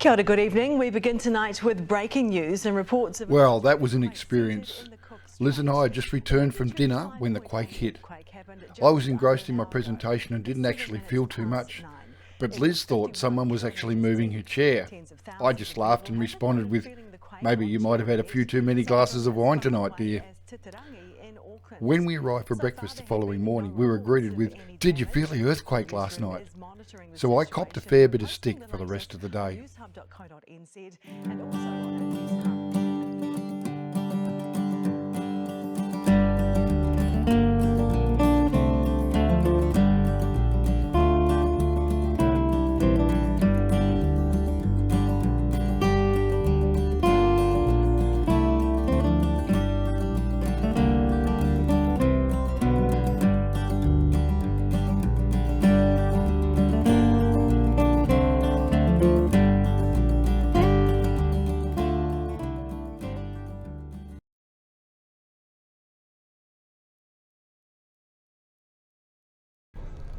Kia ora, good evening. We begin tonight with breaking news and reports of... Well, that was an experience. Liz and I had just returned from dinner when the quake hit. I was engrossed in my presentation and didn't actually feel too much, but Liz thought someone was actually moving her chair. I just laughed and responded with, "Maybe you might have had a few too many glasses of wine tonight, dear." When we arrived for breakfast the following morning, we were greeted with, "Did you feel the earthquake last night?" So I copped a fair bit of stick for the rest of the day.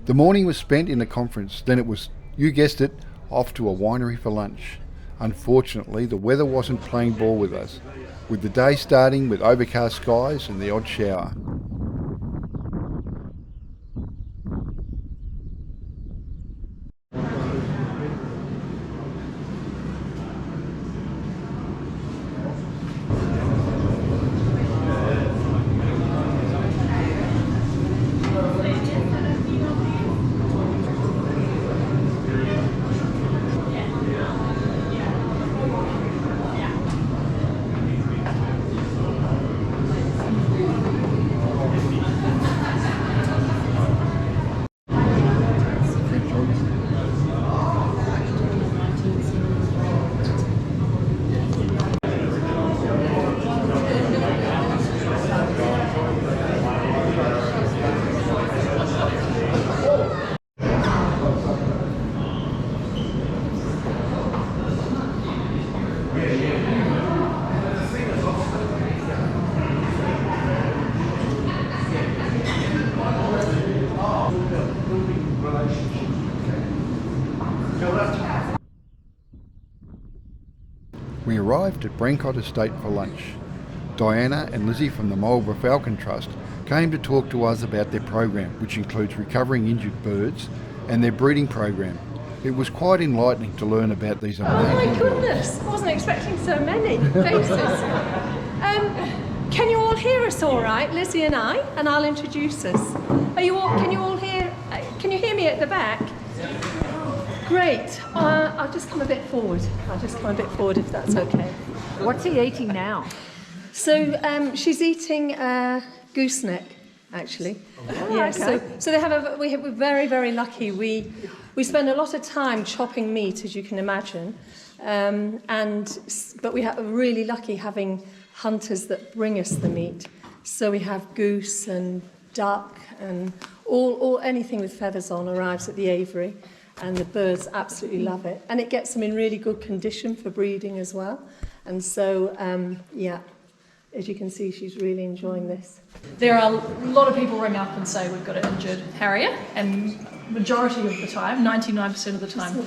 The morning was spent in the conference, then it was, you guessed it, off to a winery for lunch. Unfortunately, the weather wasn't playing ball with us, with the day starting with overcast skies and the odd shower. We arrived at Brancott Estate for lunch. Diana and Lizzie from the Marlborough Falcon Trust came to talk to us about their program, which includes recovering injured birds and their breeding program. It was quite enlightening to learn about these amazing birds. Oh my goodness, I wasn't expecting so many faces. Can you all hear us all right, Lizzie and I? And I'll introduce us. Can you hear me at the back? Great. I'll just come a bit forward. If that's okay. What's he eating now? So she's eating gooseneck, actually. Oh, yeah. okay. So we're very, very lucky. We spend a lot of time chopping meat, as you can imagine, but we are really lucky having hunters that bring us the meat. So we have goose and duck and all anything with feathers on arrives at the aviary. And the birds absolutely love it. And it gets them in really good condition for breeding as well. And so, as you can see, she's really enjoying this. There are a lot of people ring up and say we've got an injured harrier, and majority of the time, 99% of the time,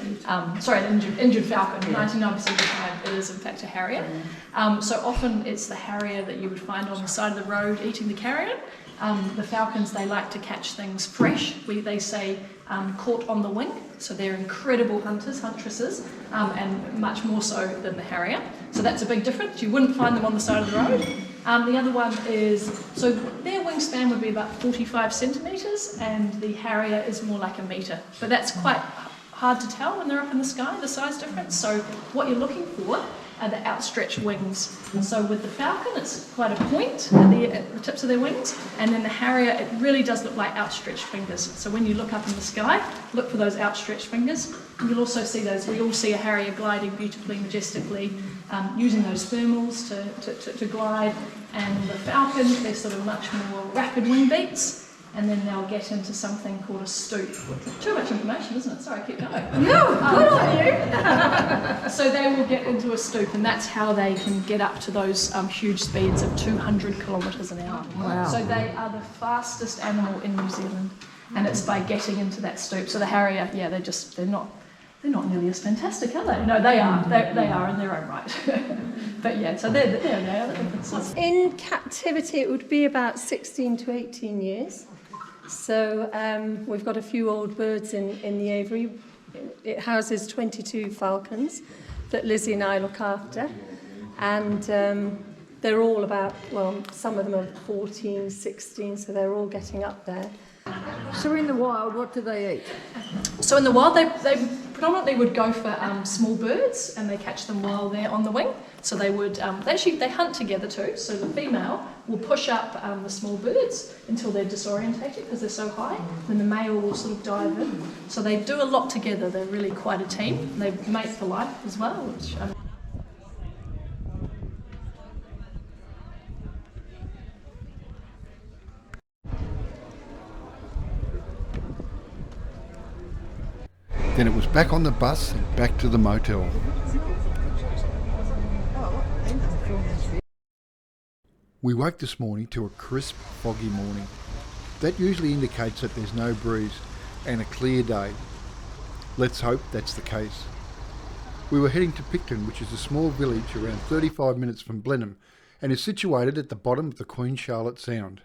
injured falcon, 99% of the time it is in fact a harrier. So often it's the harrier that you would find on the side of the road eating the carrion. The falcons, they like to catch things fresh. They say caught on the wing, so they're incredible huntresses, and much more so than the harrier. So that's a big difference. You wouldn't find them on the side of the road. The other one is, so their wingspan would be about 45 centimetres, and the harrier is more like a metre. But that's quite hard to tell when they're up in the sky, the size difference. So what you're looking for are the outstretched wings. And so with the falcon, it's quite a point at the tips of their wings, and then the harrier, it really does look like outstretched fingers. So when you look up in the sky, look for those outstretched fingers. And you'll also see those. We all see a harrier gliding beautifully, majestically, using those thermals to glide. And the falcon, they're sort of much more rapid wing beats. And then they'll get into something called a stoop. Too much information, isn't it? Sorry, I keep going. No, good on you. So they will get into a stoop, and that's how they can get up to those huge speeds of 200 kilometres an hour. Wow. So they are the fastest animal in New Zealand, and it's by getting into that stoop. So the harrier, they're they're not nearly as fantastic, are they? No, they are. They are in their own right. But yeah, so there they are, the differences. In captivity, it would be about 16 to 18 years. So we've got a few old birds in the aviary. It houses 22 falcons that Lizzie and I look after. And they're all about, well, some of them are 14, 16, so they're all getting up there. So in the wild, what do they eat? So in the wild, they predominantly would go for small birds, and they catch them while they're on the wing. So they would they hunt together too. So the female will push up the small birds until they're disorientated because they're so high. Then the male will sort of dive in. So they do a lot together. They're really quite a team. They mate for life as well, which. Then it was back on the bus and back to the motel. We woke this morning to a crisp, foggy morning. That usually indicates that there's no breeze and a clear day. Let's hope that's the case. We were heading to Picton, which is a small village around 35 minutes from Blenheim and is situated at the bottom of the Queen Charlotte Sound.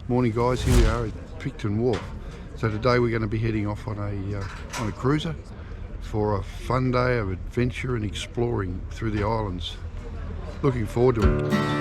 Morning guys, here we are at Picton Wharf. So today we're going to be heading off on a cruiser for a fun day of adventure and exploring through the islands. Looking forward to it.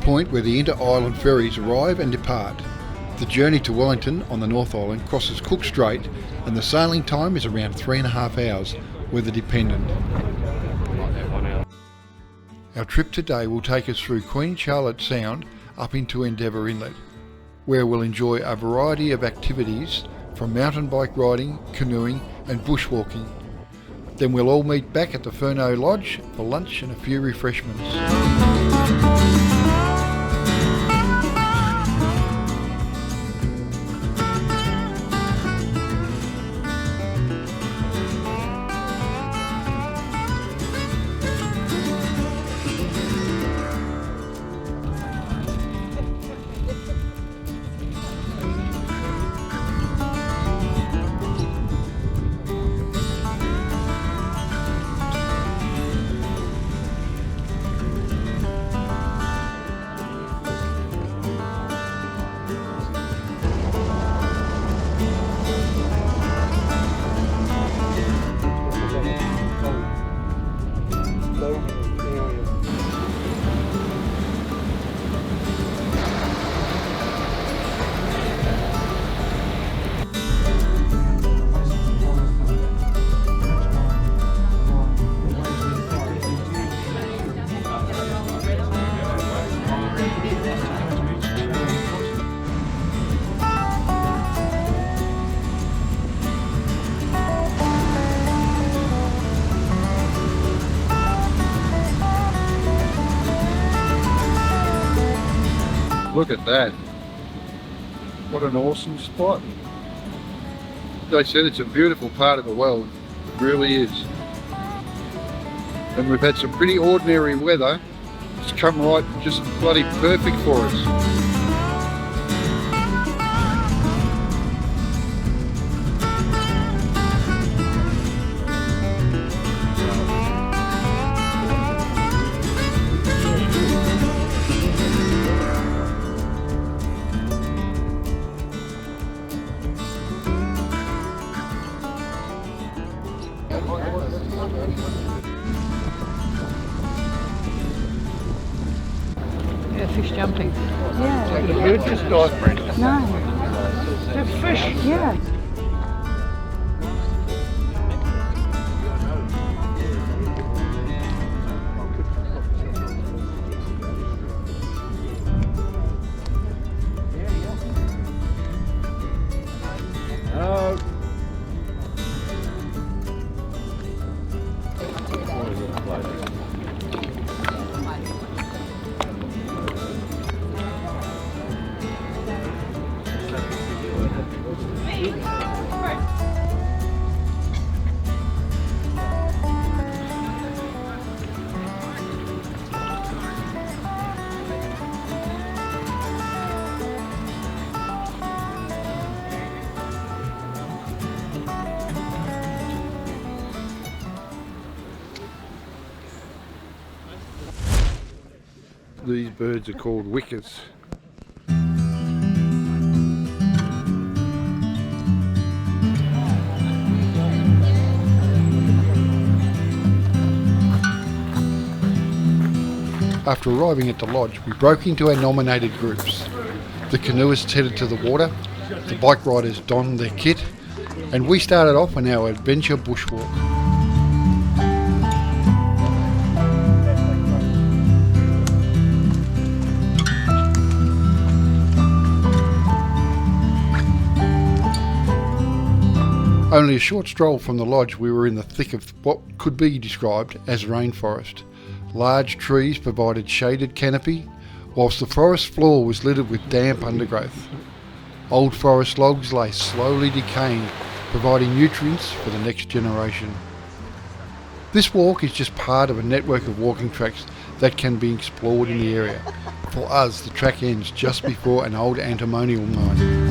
Point where the inter-island ferries arrive and depart. The journey to Wellington on the North Island crosses Cook Strait and the sailing time is around 3.5 hours, weather dependent. Our trip today will take us through Queen Charlotte Sound up into Endeavour Inlet, where we'll enjoy a variety of activities from mountain bike riding, canoeing and bushwalking. Then we'll all meet back at the Furneaux Lodge for lunch and a few refreshments. Look at that. What an awesome spot. They said it's a beautiful part of the world. It really is. And we've had some pretty ordinary weather. It's come right just bloody perfect for us. Yeah, fish jumping. Yeah. The bird just died. No. The fish. Yeah. These birds are called wickers. After arriving at the lodge, we broke into our nominated groups. The canoeists headed to the water, the bike riders donned their kit, and we started off on our adventure bushwalk. Only a short stroll from the lodge, we were in the thick of what could be described as rainforest. Large trees provided shaded canopy, whilst the forest floor was littered with damp undergrowth. Old forest logs lay slowly decaying, providing nutrients for the next generation. This walk is just part of a network of walking tracks that can be explored in the area. For us, the track ends just before an old antimonial mine.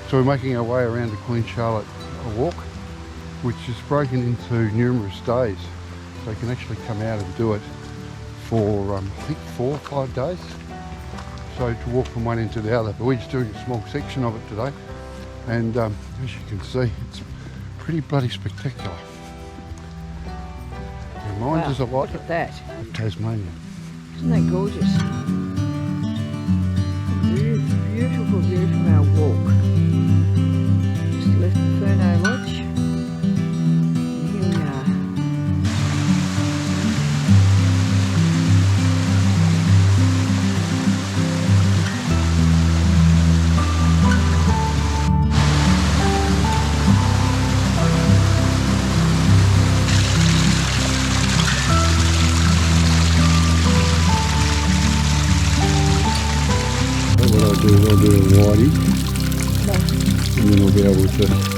So we're making our way around the Queen Charlotte walk, which is broken into numerous days. So you can actually come out and do it for I think 4 or 5 days. So to walk from one end to the other, but we're just doing a small section of it today. And as you can see, it's pretty bloody spectacular. It reminds us a lot Look at that. of Tasmania. Isn't that gorgeous? Beautiful view from our walk. Just left Ferno Lodge. And here we are. What I'll do is I'll do a whitey, and then I'll be able to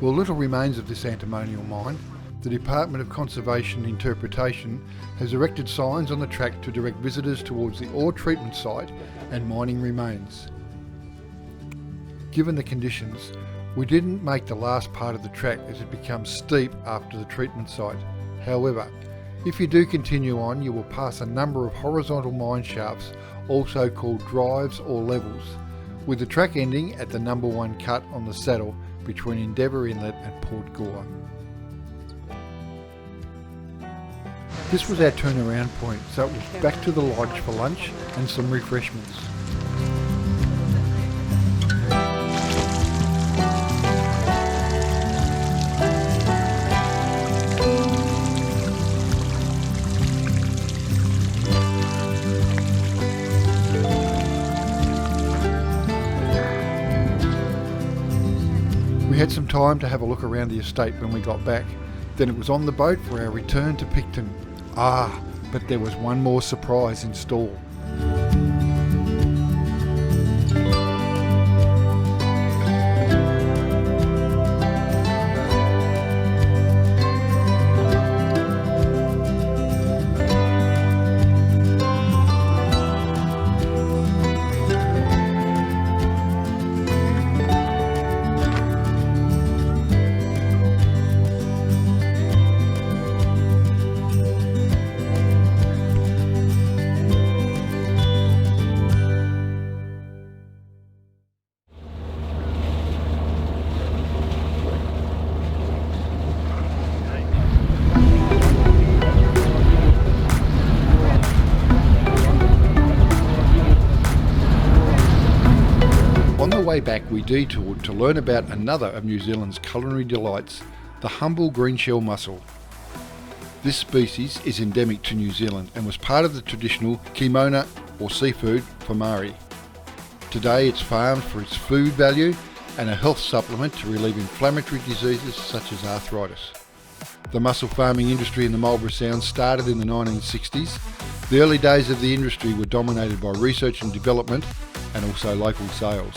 Well, little remains of this antimonial mine. The Department of Conservation Interpretation has erected signs on the track to direct visitors towards the ore treatment site and mining remains. Given the conditions, we didn't make the last part of the track as it becomes steep after the treatment site. However, if you do continue on, you will pass a number of horizontal mine shafts, also called drives or levels, with the track ending at the number 1 cut on the saddle between Endeavour Inlet and Port Gore. This was our turnaround point, so it was back to the lodge for lunch and some refreshments. We had some time to have a look around the estate when we got back. Then it was on the boat for our return to Picton. But there was one more surprise in store. our way back we detoured to learn about another of New Zealand's culinary delights, the humble green-shell mussel. This species is endemic to New Zealand and was part of the traditional kimona or seafood for Maori. Today it's farmed for its food value and a health supplement to relieve inflammatory diseases such as arthritis. The mussel farming industry in the Marlborough Sound started in the 1960s. The early days of the industry were dominated by research and development and also local sales.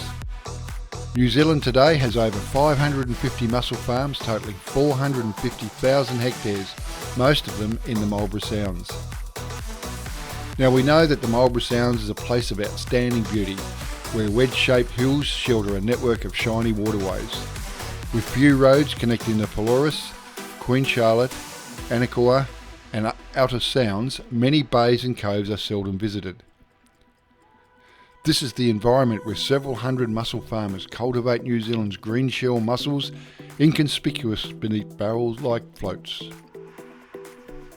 New Zealand today has over 550 mussel farms totalling 450,000 hectares, most of them in the Marlborough Sounds. Now we know that the Marlborough Sounds is a place of outstanding beauty, where wedge-shaped hills shelter a network of shiny waterways. With few roads connecting the Pelorus, Queen Charlotte, Anakoa and outer sounds, many bays and coves are seldom visited. This is the environment where several hundred mussel farmers cultivate New Zealand's green shell mussels, inconspicuous beneath barrels like floats.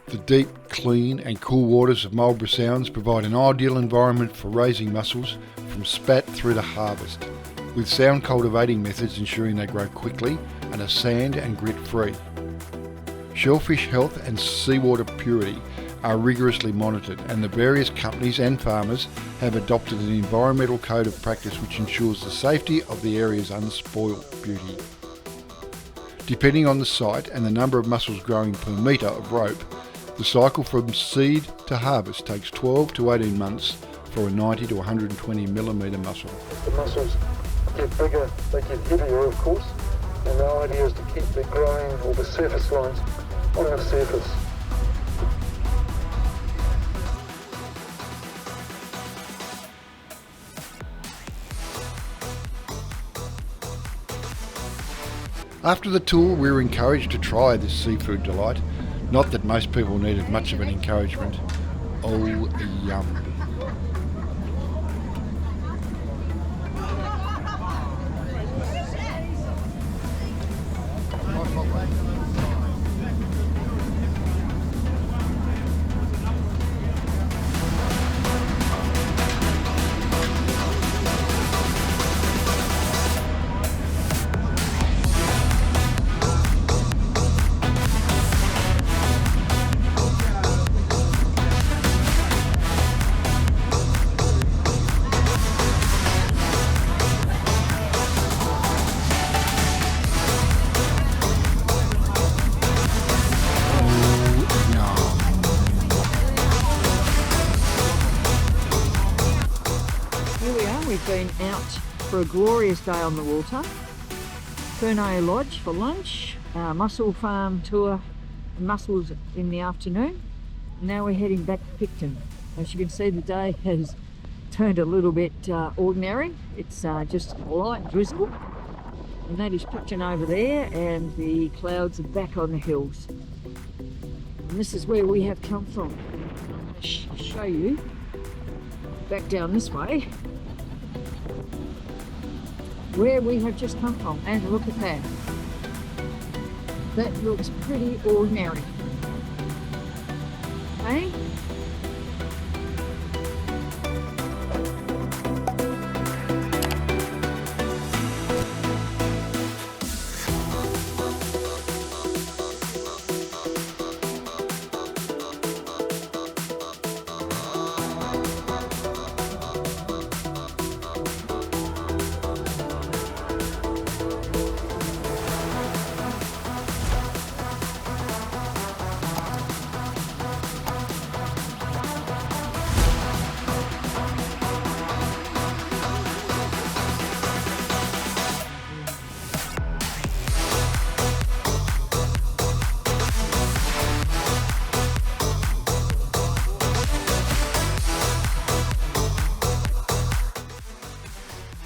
The deep, clean and cool waters of Marlborough Sounds provide an ideal environment for raising mussels from spat through to harvest, with sound cultivating methods ensuring they grow quickly and are sand and grit free. Shellfish health and seawater purity are rigorously monitored, and the various companies and farmers have adopted an environmental code of practice which ensures the safety of the area's unspoilt beauty. Depending on the site and the number of mussels growing per metre of rope, the cycle from seed to harvest takes 12 to 18 months for a 90 to 120 millimetre mussel. The mussels get bigger, they get heavier of course, and the idea is to keep the growing or the surface lines on the surface. After the tour we were encouraged to try this seafood delight, not that most people needed much of an encouragement. Oh yum. We've been out for a glorious day on the water. Furno Lodge for lunch, mussel farm tour, mussels in the afternoon. Now we're heading back to Picton. As you can see, the day has turned a little bit ordinary. It's just a light drizzle, and that is Picton over there, and the clouds are back on the hills. And this is where we have come from. I'm going to show you back down this way where we have just come from, and look at that. That looks pretty ordinary. Okay?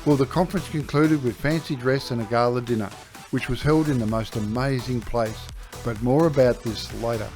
Well, the conference concluded with fancy dress and a gala dinner, which was held in the most amazing place, but more about this later.